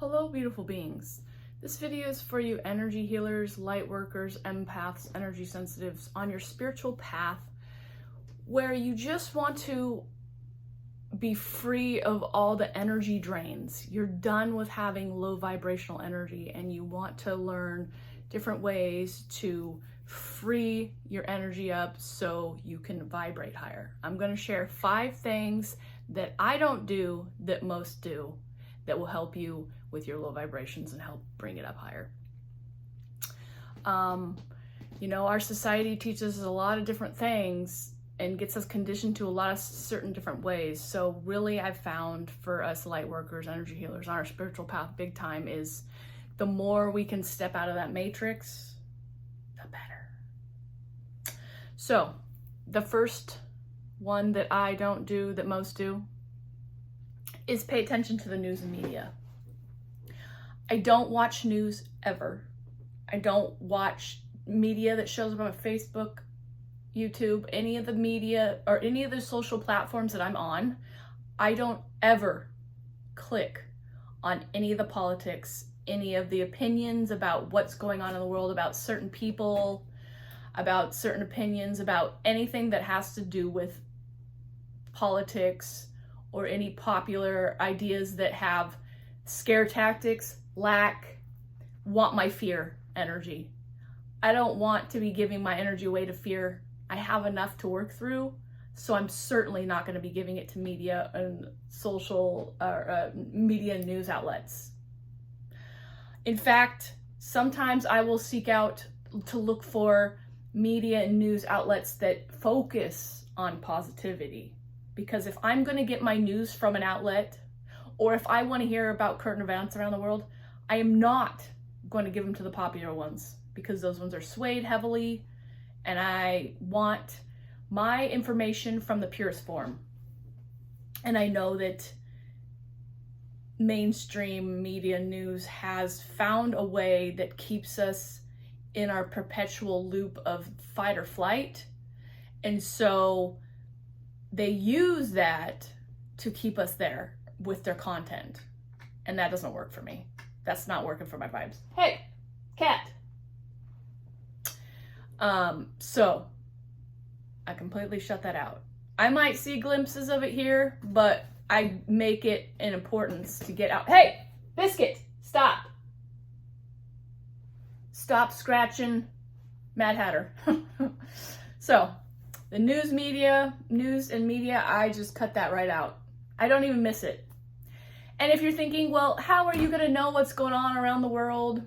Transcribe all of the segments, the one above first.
Hello, beautiful beings. This video is for you energy healers, light workers, empaths, energy sensitives on your spiritual path where you just want to be free of all the energy drains. You're done with having low vibrational energy and you want to learn different ways to free your energy up so you can vibrate higher. I'm going to share 5 things that I don't do that most do that will help you with your low vibrations and help bring it up higher. Our society teaches us a lot of different things and gets us conditioned to a lot of certain different ways. So really I've found for us light workers, energy healers on our spiritual path big time is the more we can step out of that matrix, the better. So the first one that I don't do that most do is pay attention to the news and media. I don't watch news ever. I don't watch media that shows up on Facebook, YouTube, any of the media or any of the social platforms that I'm on. I don't ever click on any of the politics, any of the opinions about what's going on in the world, about certain people, about certain opinions, about anything that has to do with politics or any popular ideas that have scare tactics, want my fear energy. I don't want to be giving my energy away to fear. I have enough to work through, so I'm certainly not going to be giving it to media and social media and news outlets. In fact, sometimes I will seek out to look for media and news outlets that focus on positivity. Because if I'm going to get my news from an outlet, or if I want to hear about current events around the world, I am not going to give them to the popular ones because those ones are swayed heavily, and I want my information from the purest form. And I know that mainstream media news has found a way that keeps us in our perpetual loop of fight or flight. And so they use that to keep us there with their content. And that doesn't work for me. That's not working for my vibes. Hey, cat. So I completely shut that out. I might see glimpses of it here, but I make it an importance to get out. Hey, Biscuit, stop. Stop scratching Mad Hatter. So the news and media, I just cut that right out. I don't even miss it. And if you're thinking, well, how are you going to know what's going on around the world?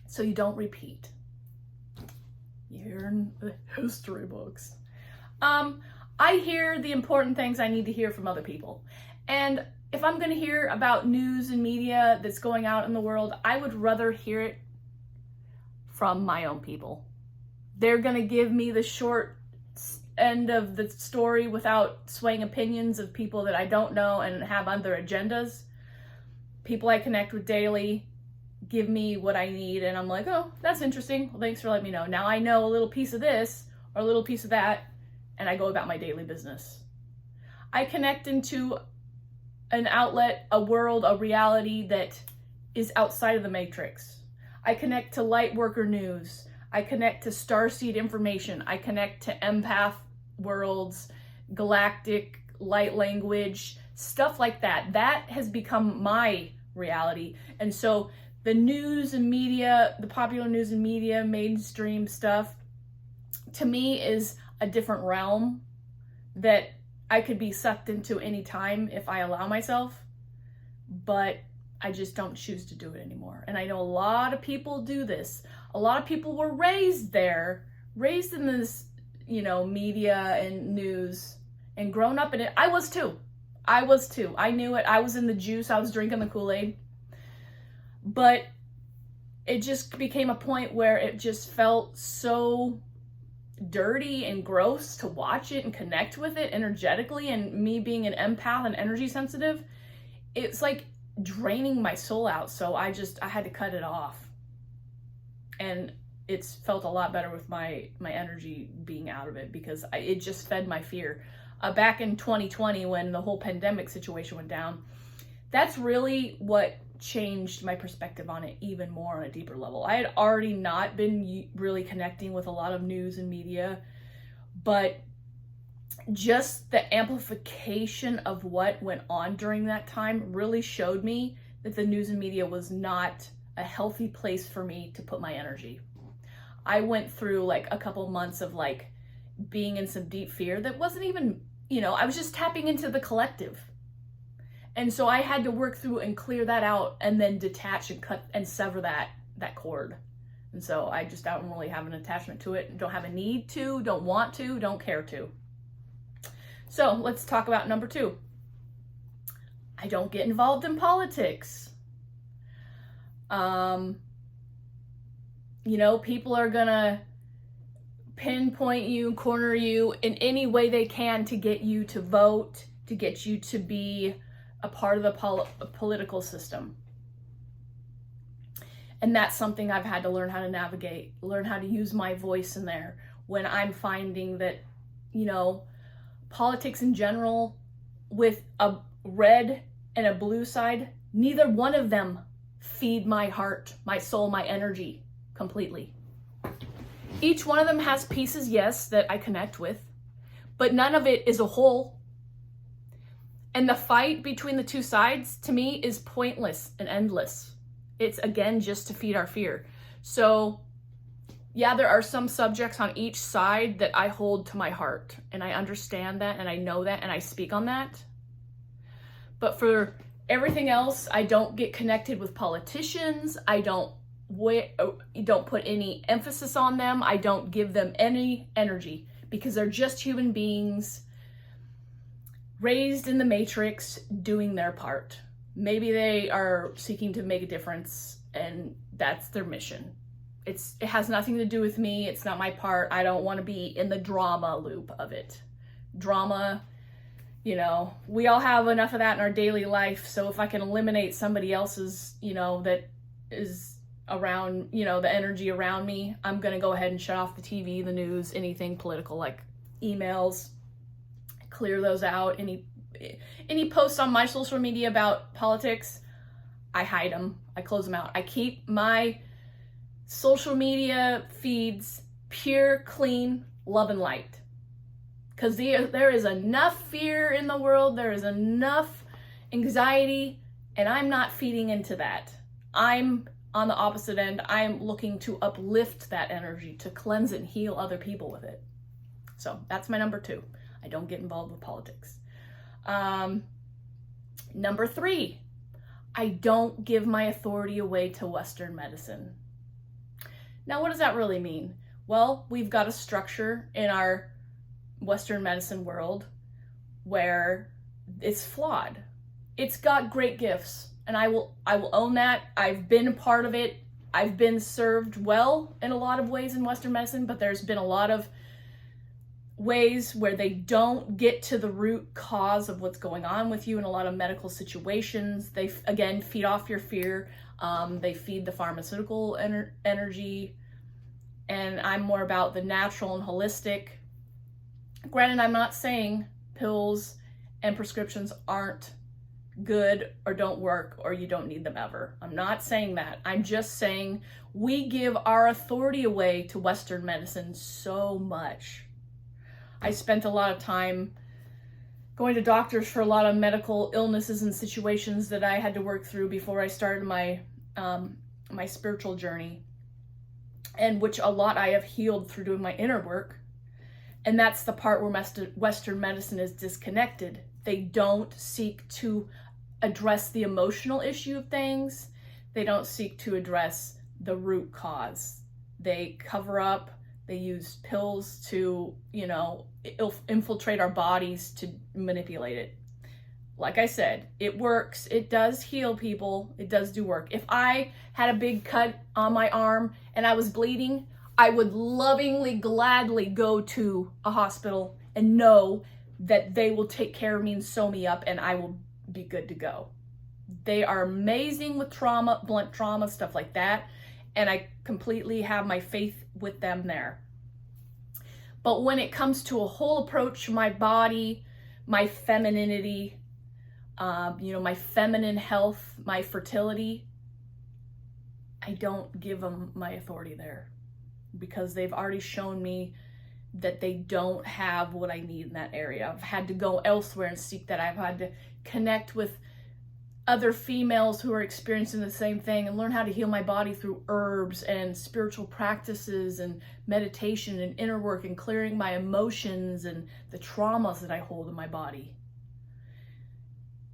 So you don't repeat. You're in the history books. I hear the important things I need to hear from other people. And if I'm going to hear about news and media that's going out in the world, I would rather hear it from my own people. They're going to give me the short end of the story without swaying opinions of people that I don't know and have other agendas. People I connect with daily give me what I need, and I'm like, oh, that's interesting. Well, thanks for letting me know. Now I know a little piece of this or a little piece of that, and I go about my daily business. I connect into an outlet, a world, a reality that is outside of the matrix. I connect to Lightworker news. I connect to starseed information. I connect to empath worlds, galactic light language, stuff like that. That has become my reality. And so the news and media, the popular news and media, mainstream stuff, to me is a different realm that I could be sucked into anytime if I allow myself, but I just don't choose to do it anymore. And I know a lot of people do this. A lot of people were raised in this, media and news and grown up in it. I was too. I knew it. I was in the juice. I was drinking the Kool-Aid. But it just became a point where it just felt so dirty and gross to watch it and connect with it energetically. And me being an empath and energy sensitive, it's like draining my soul out. So I had to cut it off. And it's felt a lot better with my energy being out of it because it just fed my fear. Back in 2020, when the whole pandemic situation went down, That's really what changed my perspective on it even more on a deeper level. I had already not been really connecting with a lot of news and media, but just the amplification of what went on during that time really showed me that the news and media was not a healthy place for me to put my energy. I went through like a couple months of like being in some deep fear that wasn't even, I was just tapping into the collective. And so I had to work through and clear that out and then detach and cut and sever that cord. And so I just don't really have an attachment to it, don't have a need to, don't want to, don't care to. So let's talk about number 2. I don't get involved in politics. People are gonna pinpoint you, corner you in any way they can to get you to vote, to get you to be a part of the political system. And that's something I've had to learn how to navigate, learn how to use my voice in there when I'm finding that, politics in general, with a red and a blue side, neither one of them feed my heart, my soul, my energy completely. Each one of them has pieces, yes, that I connect with, but none of it is a whole. And the fight between the two sides, to me, is pointless and endless. It's, again, just to feed our fear. So, yeah, there are some subjects on each side that I hold to my heart, and I understand that, and I know that, and I speak on that. But for everything else, I don't get connected with politicians. I don't put any emphasis on them. I don't give them any energy because they're just human beings raised in the matrix doing their part. Maybe they are seeking to make a difference and that's their mission. It has nothing to do with me. It's not my part. I don't want to be in the drama loop of it. Drama, we all have enough of that in our daily life. So if I can eliminate somebody else's, that is around, the energy around me, I'm going to go ahead and shut off the TV, the news, anything political, like emails, clear those out. Any posts on my social media about politics, I hide them. I close them out. I keep my social media feeds pure, clean, love and light. Because there is enough fear in the world, there is enough anxiety, and I'm not feeding into that. I'm on the opposite end. I'm looking to uplift that energy, to cleanse it and heal other people with it. So that's my number 2. I don't get involved with politics. Number 3, I don't give my authority away to Western medicine. Now, what does that really mean? Well, we've got a structure in our Western medicine world where it's flawed. It's got great gifts, and I will own that. I've been a part of it. I've been served well in a lot of ways in Western medicine, but there's been a lot of ways where they don't get to the root cause of what's going on with you in a lot of medical situations. They, again, feed off your fear. They feed the pharmaceutical energy, and I'm more about the natural and holistic. Granted, I'm not saying pills and prescriptions aren't good or don't work or you don't need them ever. I'm not saying that. I'm just saying we give our authority away to Western medicine so much. I spent a lot of time going to doctors for a lot of medical illnesses and situations that I had to work through before I started my my spiritual journey, and which a lot I have healed through doing my inner work. And that's the part where Western medicine is disconnected. They don't seek to address the emotional issue of things. They don't seek to address the root cause. They cover up. They use pills to, infiltrate our bodies to manipulate it. Like I said, it works. It does heal people. It does do work. If I had a big cut on my arm and I was bleeding, I would lovingly, gladly go to a hospital and know that they will take care of me and sew me up and I will be good to go. They are amazing with trauma, blunt trauma, stuff like that. And I completely have my faith with them there. But when it comes to a whole approach to my body, my femininity, my feminine health, my fertility. I don't give them my authority there because they've already shown me that they don't have what I need in that area. I've had to go elsewhere and seek that. I've had to connect with other females who are experiencing the same thing and learn how to heal my body through herbs and spiritual practices and meditation and inner work and clearing my emotions and the traumas that I hold in my body.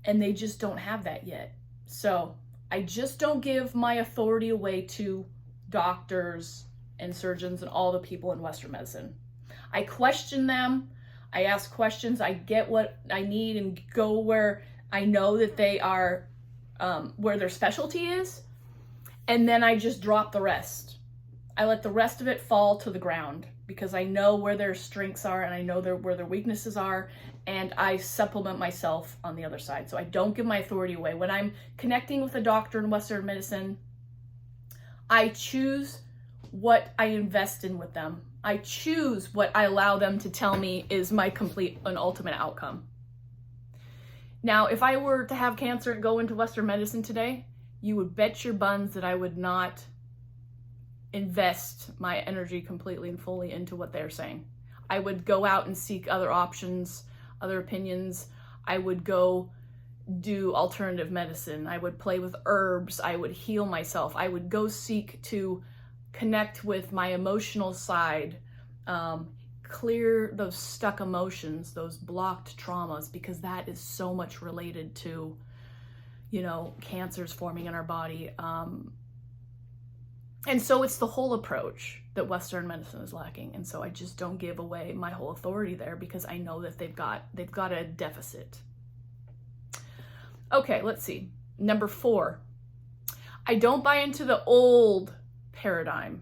And they just don't have that yet. So I just don't give my authority away to doctors and surgeons and all the people in Western medicine. I question them. I ask questions. I get what I need and go where I know that they are, where their specialty is. And then I just drop the rest. I let the rest of it fall to the ground because I know where their strengths are and I know where their weaknesses are. And I supplement myself on the other side. So I don't give my authority away. When I'm connecting with a doctor in Western medicine, I choose what I invest in with them. I choose what I allow them to tell me is my complete and ultimate outcome. Now, if I were to have cancer and go into Western medicine today, you would bet your buns that I would not invest my energy completely and fully into what they're saying. I would go out and seek other options, other opinions. I would go do alternative medicine. I would play with herbs. I would heal myself. I would go seek to connect with my emotional side, clear those stuck emotions, those blocked traumas, because that is so much related to, cancers forming in our body. And so it's the whole approach that Western medicine is lacking. And so I just don't give away my whole authority there because I know that they've got a deficit. Okay, let's see. Number 4, I don't buy into the old paradigm.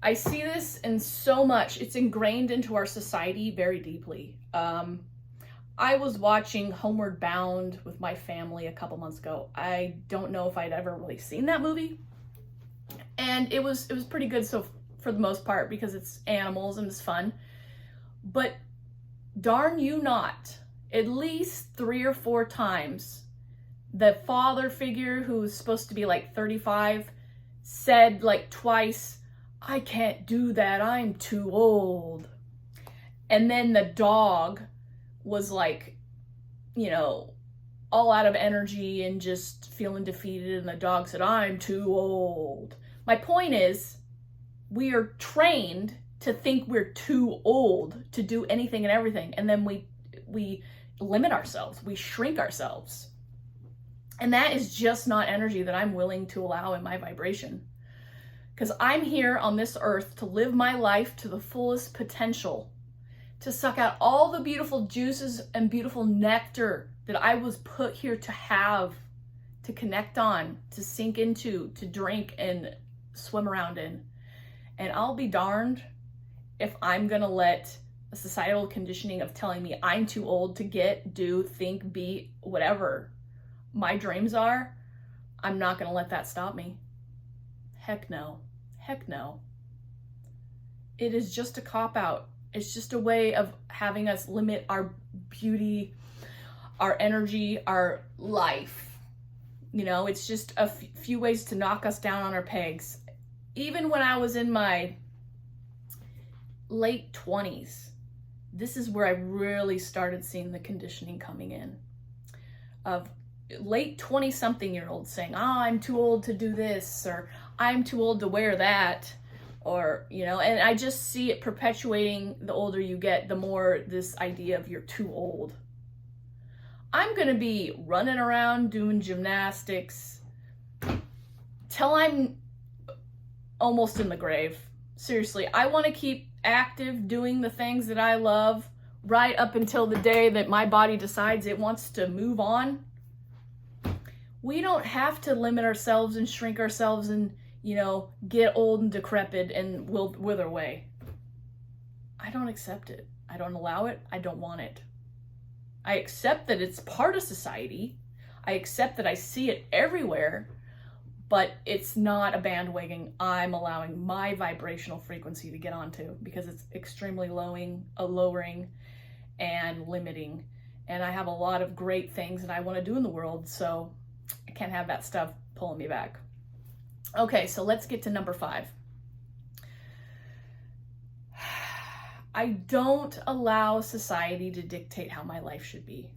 I see this in so much. It's ingrained into our society very deeply. I was watching Homeward Bound with my family a couple months ago. I don't know if I'd ever really seen that movie. And it was pretty good so for the most part because it's animals and it's fun. But darn you not, at least 3 or 4 times, the father figure who's supposed to be like 35 said like twice, "I can't do that, I'm too old." And then the dog was like, all out of energy and just feeling defeated. And the dog said, "I'm too old." My point is, we are trained to think we're too old to do anything and everything. And then we limit ourselves, we shrink ourselves. And that is just not energy that I'm willing to allow in my vibration. Because I'm here on this earth to live my life to the fullest potential, to suck out all the beautiful juices and beautiful nectar that I was put here to have, to connect on, to sink into, to drink and swim around in. And I'll be darned if I'm gonna let a societal conditioning of telling me I'm too old to get, do, think, be, whatever my dreams are. I'm not gonna let that stop me. Heck no. Heck no. It is just a cop-out. It's just a way of having us limit our beauty, our energy, our life. It's just a few ways to knock us down on our pegs. Even when I was in my late 20s, this is where I really started seeing the conditioning coming in. Of late 20-something-year-olds saying, "Oh, I'm too old to do this," or "I'm too old to wear that," or, and I just see it perpetuating. The older you get, the more this idea of you're too old. I'm going to be running around doing gymnastics till I'm almost in the grave. Seriously, I want to keep active, doing the things that I love right up until the day that my body decides it wants to move on. We don't have to limit ourselves and shrink ourselves and, get old and decrepit and wither away. I don't accept it. I don't allow it. I don't want it. I accept that it's part of society. I accept that I see it everywhere, but it's not a bandwagon I'm allowing my vibrational frequency to get onto because it's extremely lowering and limiting. and I have a lot of great things that I want to do in the world, so I can't have that stuff pulling me back. Okay, so let's get to number 5. I don't allow society to dictate how my life should be.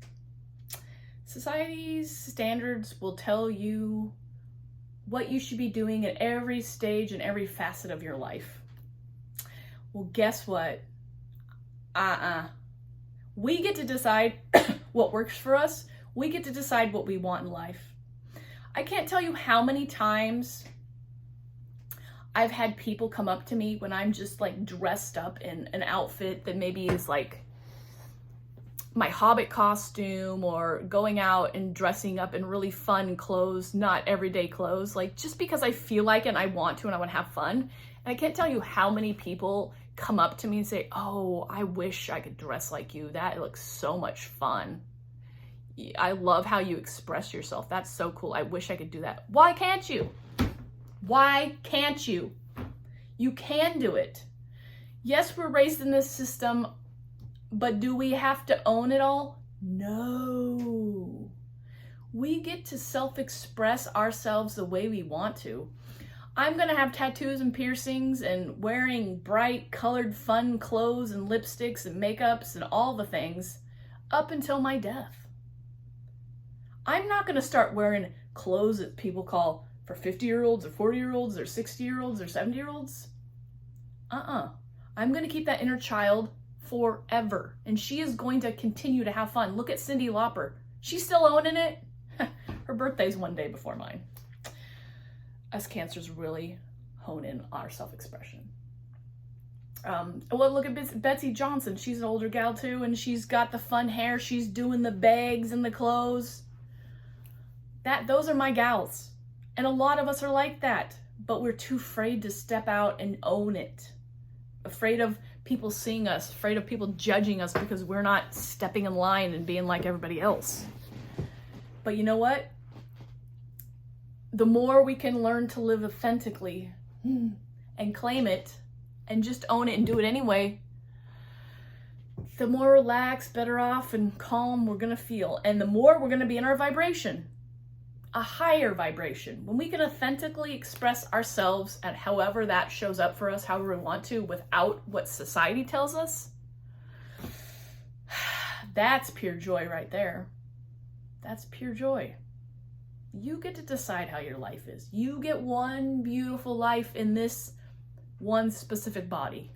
Society's standards will tell you what you should be doing at every stage and every facet of your life. Well, guess what? We get to decide what works for us. We get to decide what we want in life. I can't tell you how many times I've had people come up to me when I'm just like dressed up in an outfit that maybe is like my Hobbit costume, or going out and dressing up in really fun clothes, not everyday clothes, like just because I feel like it and I want to and I want to have fun. And I can't tell you how many people come up to me and say, "Oh, I wish I could dress like you. That looks so much fun. I love how you express yourself. That's so cool. I wish I could do that." Why can't you? Why can't you? You can do it. Yes, we're raised in this system, but do we have to own it all? No. We get to self-express ourselves the way we want to. I'm gonna have tattoos and piercings and wearing bright colored fun clothes and lipsticks and makeups and all the things up until my death. I'm not gonna start wearing clothes that people call for 50-year-olds or 40-year-olds or 60-year-olds or 70-year-olds. I'm gonna keep that inner child forever, and she is going to continue to have fun. Look at Cyndi Lauper. She's still owning it. Her birthday's one day before mine. Us cancers really hone in our self-expression. Well, look at Betsy Johnson. She's an older gal too, and she's got the fun hair. She's doing the bags and the clothes. Those are my gals. And a lot of us are like that, but we're too afraid to step out and own it. Afraid of people seeing us, afraid of people judging us because we're not stepping in line and being like everybody else. But you know what? The more we can learn to live authentically and claim it and just own it and do it anyway, the more relaxed, better off, and calm we're gonna feel. And the more we're gonna be in our vibration, a higher vibration. When we can authentically express ourselves and however that shows up for us, however we want to, without what society tells us, that's pure joy right there. That's pure joy. You get to decide how your life is. You get one beautiful life in this one specific body.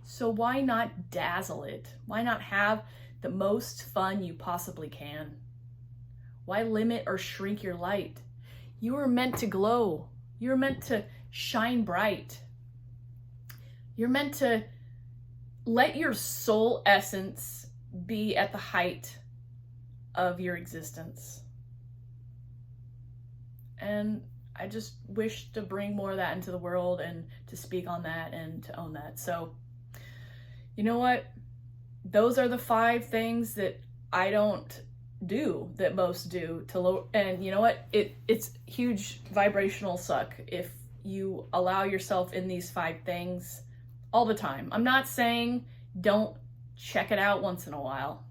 So why not dazzle it? Why not have the most fun you possibly can? Why limit or shrink your light? You are meant to glow. You're meant to shine bright. You're meant to let your soul essence be at the height of your existence. And I just wish to bring more of that into the world and to speak on that and to own that. So, you know what? Those are the 5 things that I don't do that most do to lower. And you know what? It's huge vibrational suck if you allow yourself in these 5 things all the time. I'm not saying don't check it out once in a while.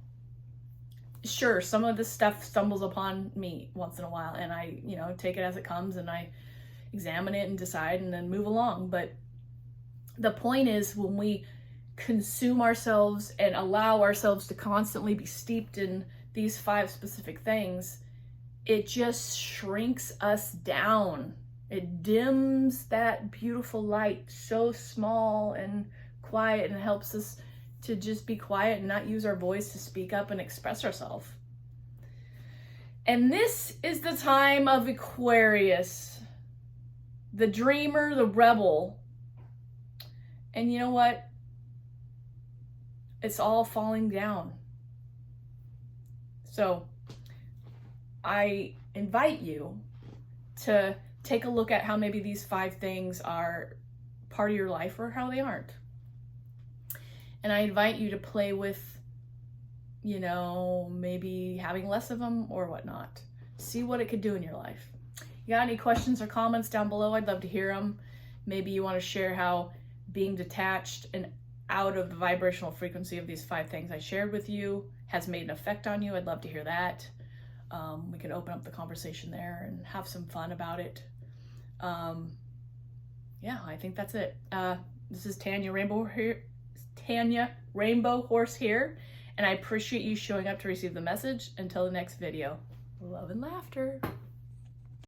Sure, some of this stuff stumbles upon me once in a while, and I, take it as it comes, and I examine it and decide and then move along. But the point is, when we consume ourselves and allow ourselves to constantly be steeped in these 5 specific things, it just shrinks us down. It dims that beautiful light so small and quiet, and helps us to just be quiet and not use our voice to speak up and express ourselves. And this is the time of Aquarius, the dreamer, the rebel. And you know what? It's all falling down. So I invite you to take a look at how maybe these 5 things are part of your life or how they aren't. And I invite you to play with, maybe having less of them or whatnot. See what it could do in your life. You got any questions or comments down below? I'd love to hear them. Maybe you want to share how being detached and out of the vibrational frequency of these 5 things I shared with you has made an effect on you, I'd love to hear that. We can open up the conversation there and have some fun about it. Yeah, I think that's it. This is Tanya Rainbow Horse here, and I appreciate you showing up to receive the message. Until the next video, love and laughter.